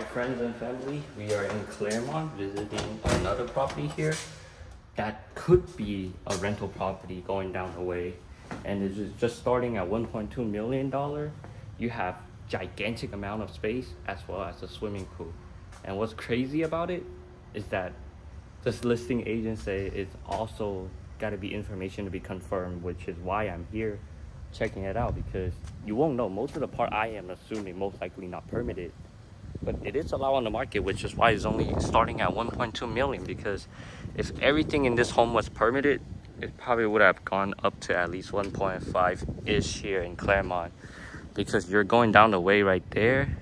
Alright, friends and family, we are in Clairemont visiting another property here that could be a rental property going down the way, and it is just starting at $1.2 million. You have gigantic amount of space as well as a swimming pool. And what's crazy about it is that this listing agent say it's also got to be information to be confirmed, which is why I'm here checking it out, because you won't know. Most of the part I am assuming most likely not permitted, but it is allowed on the market, which is why it's only starting at 1.2 million, because if everything in this home was permitted, it probably would have gone up to at least 1.5 ish here in Clairemont, because you're going down the way right there.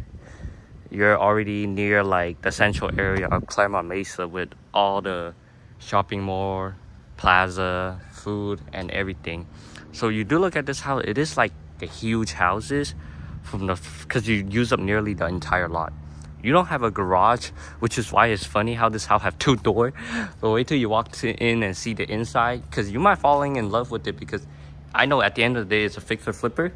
You're already near like the central area of Clairemont Mesa with all the shopping mall, plaza, food, and everything. So you do look at this house, it is like the huge houses because you use up nearly the entire lot. You don't have a garage, which is why it's funny how this house have two doors. But wait till you walk in and see the inside, because you might falling in love with it, because I know at the end of the day it's a fixer flipper.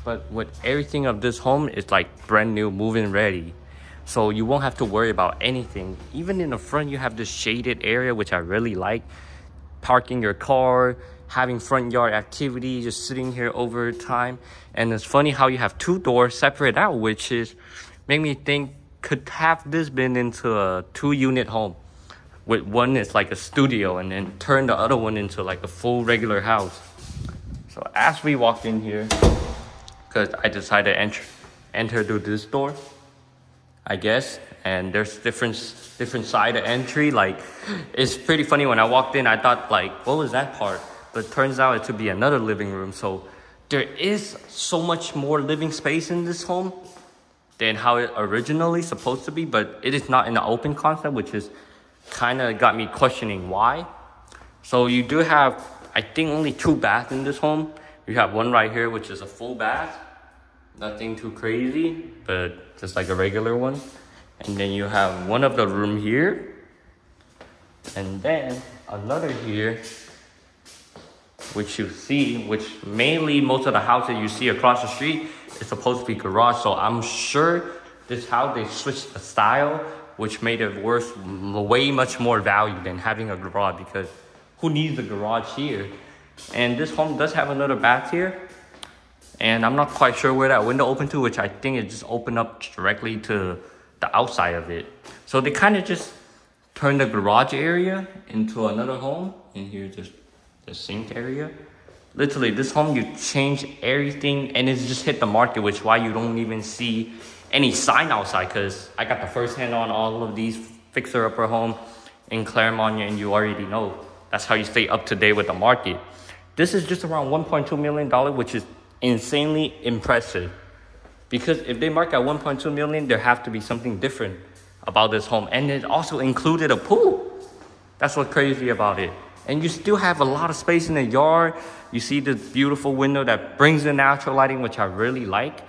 But with everything of this home, it's like brand new, move-in ready. So you won't have to worry about anything. Even in the front, you have this shaded area, which I really like. Parking your car, having front yard activity, just sitting here over time. And it's funny how you have two doors separate out, which is make me think, could have this been into a 2-unit home with one is like a studio, and then turn the other one into like a full regular house. So as we walked in here, because I decided to enter through this door, I guess, and there's different side of entry. Like, it's pretty funny. When I walked in, I thought like, what was that part? But it turns out it to be another living room. So there is so much more living space in this home than how it originally supposed to be, but it is not in the open concept, which is kind of got me questioning why. So you do have, I think, only 2 baths in this home. You have one right here, which is a full bath. Nothing too crazy, but just like a regular one. And then you have one of the room here. And then another here, which you see, which mainly most of the houses you see across the street is supposed to be garage. So I'm sure this house, they switched the style, which made it worth way much more value than having a garage, because who needs a garage here? And this home does have another bath here, and I'm not quite sure where that window opened to, which I think it just opened up directly to the outside of it. So they kind of just turned the garage area into another home. And here's just the sink area. Literally, this home, you change everything, and it's just hit the market, which is why you don't even see any sign outside, because I got the first hand on all of these fixer-upper home in Clairemont, and you already know that's how you stay up to date with the market. This is just around $1.2 million, which is insanely impressive. Because if they mark at $1.2 million, there have to be something different about this home. And it also included a pool. That's what's crazy about it. And you still have a lot of space in the yard. You see this beautiful window that brings the natural lighting, which I really like.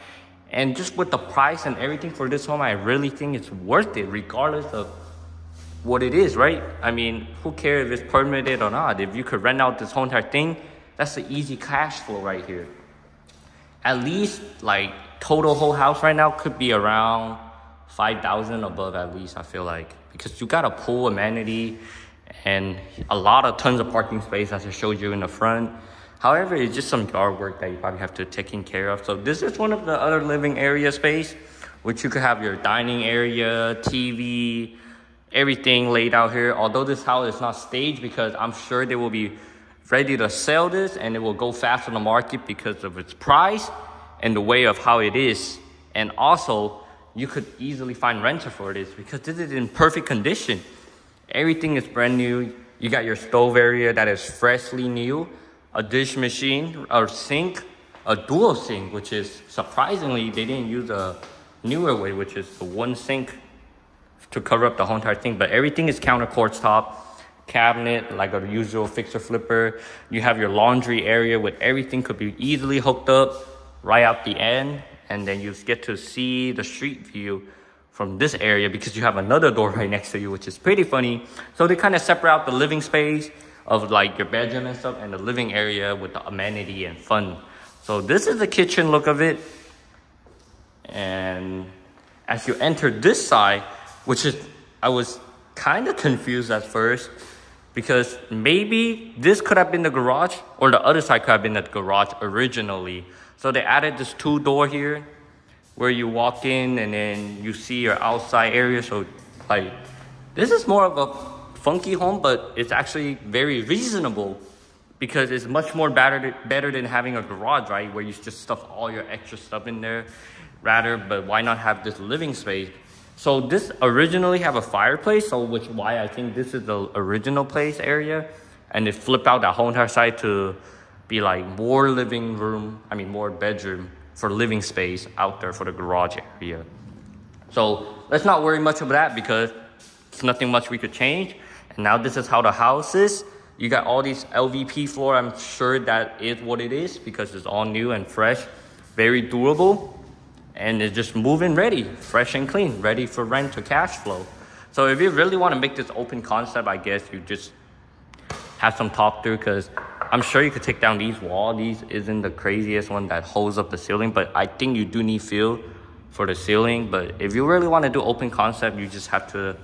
And just with the price and everything for this home, I really think it's worth it, regardless of what it is, right? I mean, who cares if it's permitted or not? If you could rent out this whole entire thing, that's the easy cash flow right here. At least, like, total whole house right now could be around $5,000 above, at least, I feel like. Because you got a pool amenity and tons of parking space, as I showed you in the front. However, it's just some yard work that you probably have to take care of. So this is one of the other living area space, which you could have your dining area, TV, everything laid out here. Although this house is not staged, because I'm sure they will be ready to sell this, and it will go fast on the market because of its price and the way of how it is. And also, you could easily find renter for this, because this is in perfect condition. Everything is brand new. You got your stove area that is freshly new, a dish machine, a sink, a dual sink, which is surprisingly, they didn't use a newer way, which is the one sink to cover up the whole entire thing. But everything is counter quartz top, cabinet, like a usual fixer flipper. You have your laundry area with everything could be easily hooked up right out the end. And then you get to see the street view from this area, because you have another door right next to you, which is pretty funny. So they kind of separate out the living space of like your bedroom and stuff, and the living area with the amenity and fun. So this is the kitchen look of it. And as you enter this side, which is, I was kind of confused at first because maybe this could have been the garage or the other side could have been the garage originally. So they added this 2-door here where you walk in and then you see your outside area. So like, this is more of a funky home, but it's actually very reasonable because it's much more better than having a garage, right? Where you just stuff all your extra stuff in there but why not have this living space? So this originally have a fireplace, so which why I think this is the original place area. And they flip out that whole entire side to be like more more bedroom for living space out there for the garage area. So let's not worry much of that because it's nothing much we could change. And now this is how the house is. You got all these LVP floor. I'm sure that is what it is because it's all new and fresh, very durable. And it's just move-in ready, fresh and clean, ready for rent or cash flow. So if you really want to make this open concept, I guess you just have some talk through because I'm sure you could take down these walls. These isn't the craziest one that holds up the ceiling, but I think you do need feel for the ceiling. But if you really want to do open concept, you just have to,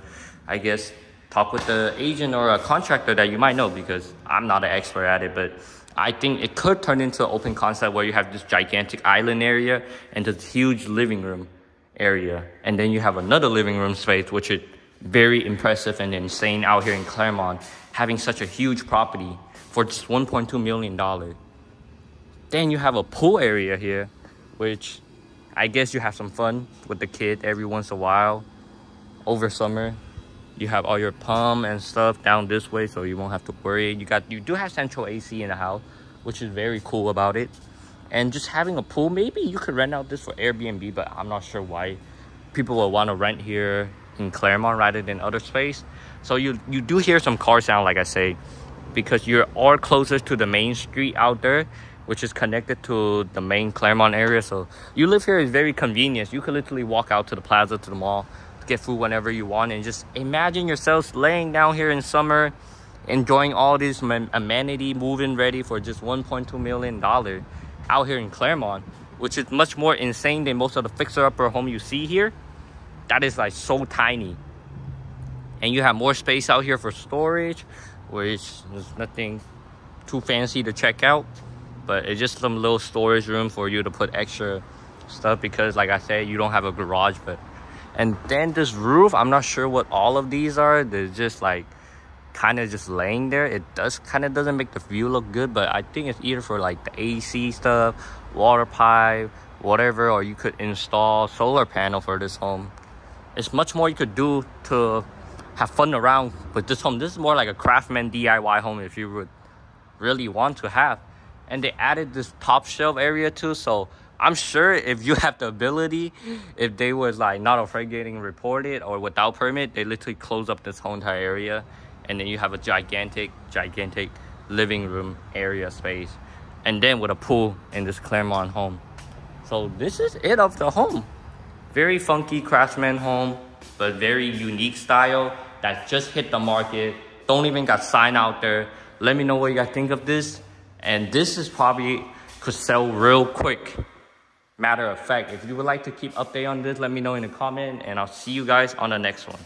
I guess, talk with the agent or a contractor that you might know because I'm not an expert at it, but I think it could turn into an open concept where you have this gigantic island area and this huge living room area. And then you have another living room space, which is very impressive and insane out here in Clairemont, having such a huge property for just $1.2 million. Then you have a pool area here, which I guess you have some fun with the kid every once in a while over summer. You have all your pump and stuff down this way, so you won't have to worry. You do have central AC in the house, which is very cool about it. And just having a pool, maybe you could rent out this for Airbnb, but I'm not sure why people will want to rent here in Clairemont rather than other space. So you do hear some car sound, like I say, because you're all closer to the main street out there, which is connected to the main Clairemont area. So you live here is very convenient. You could literally walk out to the plaza, to the mall, get food whenever you want, and just imagine yourselves laying down here in summer enjoying all this amenity, moving ready for just $1.2 million out here in Clairemont, which is much more insane than most of the fixer-upper home you see here. That is like so tiny. And you have more space out here for storage, which is nothing too fancy to check out, but it's just some little storage room for you to put extra stuff because, like I said, you don't have a garage. And then this roof, I'm not sure what all of these are. They're just like kind of just laying there. It doesn't make the view look good, but I think it's either for like the AC stuff, water pipe, whatever, or you could install solar panel for this home. It's much more you could do to have fun around with this home. This is more like a craftsman DIY home if you would really want to have. And they added this top shelf area too, so I'm sure if you have the ability, if they was like not afraid getting reported or without permit, they literally close up this whole entire area, and then you have a gigantic living room area space, and then with a pool in this Clairemont home. So this is it of the home. Very funky craftsman home, but very unique style that just hit the market. Don't even got sign out there. Let me know what you guys think of this. And this is probably could sell real quick. Matter of fact, if you would like to keep update on this, let me know in the comment, and I'll see you guys on the next one.